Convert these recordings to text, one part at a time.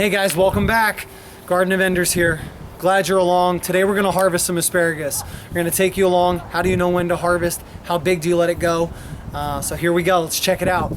Hey guys, welcome back. Garden of Vendors here. Glad you're along. Today we're gonna harvest some asparagus. We're gonna take you along. How do you know when to harvest? How big do you let it go? So here we go, let's check it out.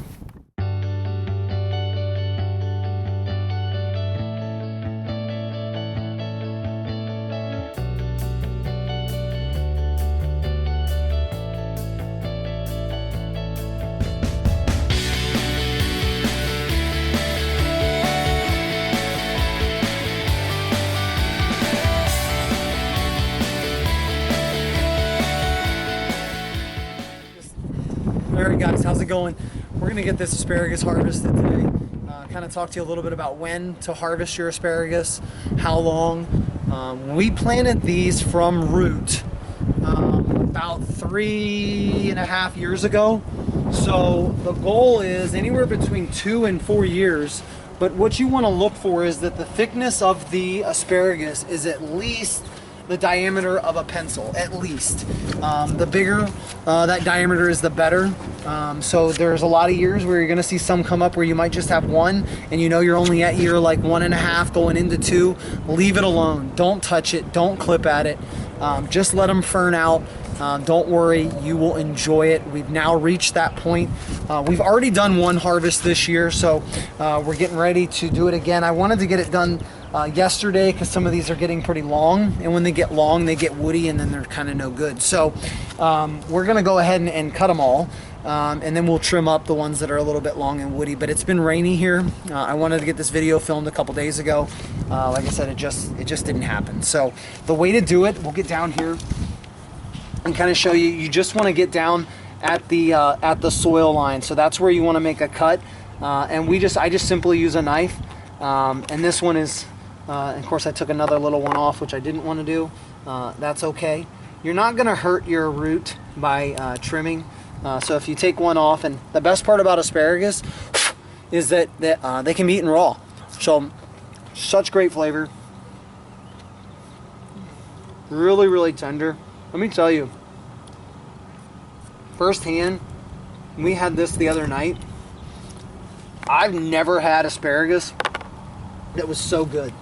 Alright guys, how's it going? We're gonna get this asparagus harvested today. Kind of talk to you a little bit about when to harvest your asparagus, how long. We planted these from root about 3.5 years ago. So the goal is anywhere between 2 and 4 years. But what you want to look for is that the thickness of the asparagus is at least the diameter of a pencil, at least. The bigger that diameter is, the better. So there's a lot of years where you're gonna see some come up where you might just have one, and you know you're only at year like 1.5 going into 2. Leave it alone. Don't touch it. Don't clip at it. Just let them fern out. Don't worry, you will enjoy it. We've now reached that point. We've already done one harvest this year, so we're getting ready to do it again. I wanted to get it done yesterday because some of these are getting pretty long, and when they get long they get woody and then they're kind of no good. So we're gonna go ahead and cut them all, and then we'll trim up the ones that are a little bit long and woody. But it's been rainy here. I wanted to get this video filmed a couple days ago. Like I said, it just didn't happen. So the way to do it, we'll get down here and kind of show you. You just want to get down at the soil line, so that's where you want to make a cut. And I just simply use a knife, and this one is of course I took another little one off, which I didn't want to do. That's okay. You're not going to hurt your root by trimming, so if you take one off. And the best part about asparagus is that they can be eaten raw, so such great flavor, really tender. Let me tell you, firsthand, we had this the other night. I've never had asparagus that was so good.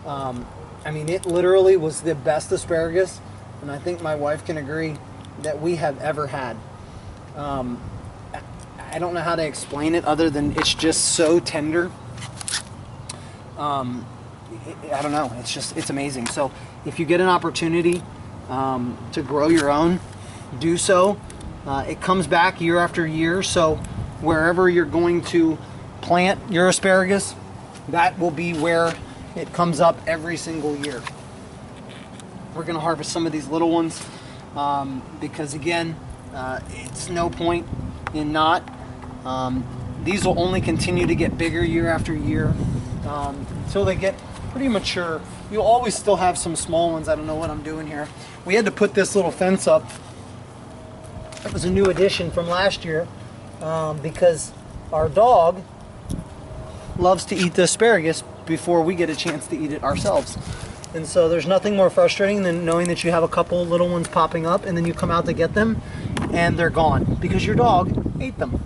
I mean, it literally was the best asparagus, and I think my wife can agree, that we have ever had. I don't know how to explain it other than it's just so tender. I don't know, it's amazing. So if you get an opportunity to grow your own, do so. It comes back year after year, so wherever you're going to plant your asparagus, that will be where it comes up every single year. We're going to harvest some of these little ones because again, it's no point in not. These will only continue to get bigger year after year until they get pretty mature. You'll always still have some small ones. I don't know what I'm doing here. We had to put this little fence up. It was a new addition from last year because our dog loves to eat the asparagus before we get a chance to eat it ourselves. And so there's nothing more frustrating than knowing that you have a couple little ones popping up and then you come out to get them and they're gone because your dog ate them.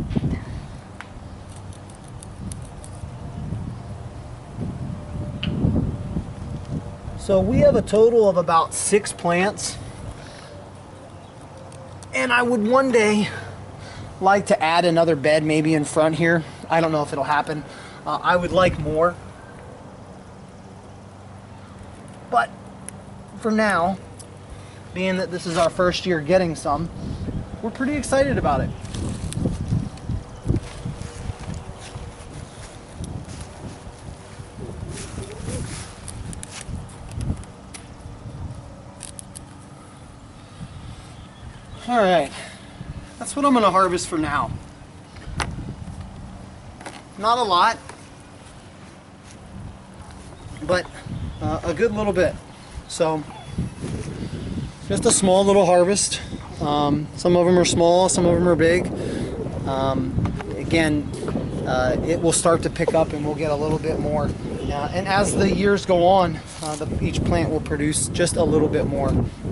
So we have a total of about 6 plants, and I would one day like to add another bed maybe in front here. I don't know if it'll happen. I would like more, but for now, being that this is our first year getting some, we're pretty excited about it. All right, that's what I'm going to harvest for now. Not a lot, but a good little bit. So just a small little harvest. Some of them are small, some of them are big. Again, it will start to pick up and we'll get a little bit more. And as the years go on, each plant will produce just a little bit more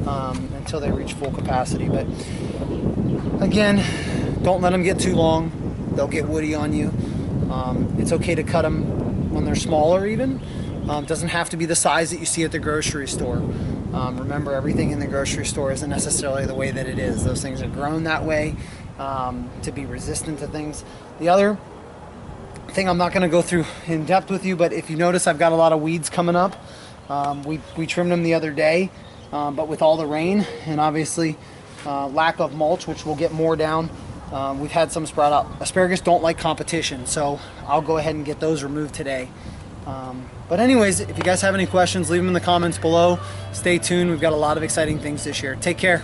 until they reach full capacity. But again, don't let them get too long. They'll get woody on you. It's okay to cut them when they're smaller even. Doesn't have to be the size that you see at the grocery store. Remember, everything in the grocery store isn't necessarily the way that it is. Those things are grown that way to be resistant to things. The other thing I'm not going to go through in depth with you, but if you notice, I've got a lot of weeds coming up. We trimmed them the other day, but with all the rain and obviously lack of mulch, which we'll get more down, we've had some sprout up. Asparagus don't like competition, so I'll go ahead and get those removed today. But anyways, if you guys have any questions, leave them in the comments below. Stay tuned. We've got a lot of exciting things this year. Take care.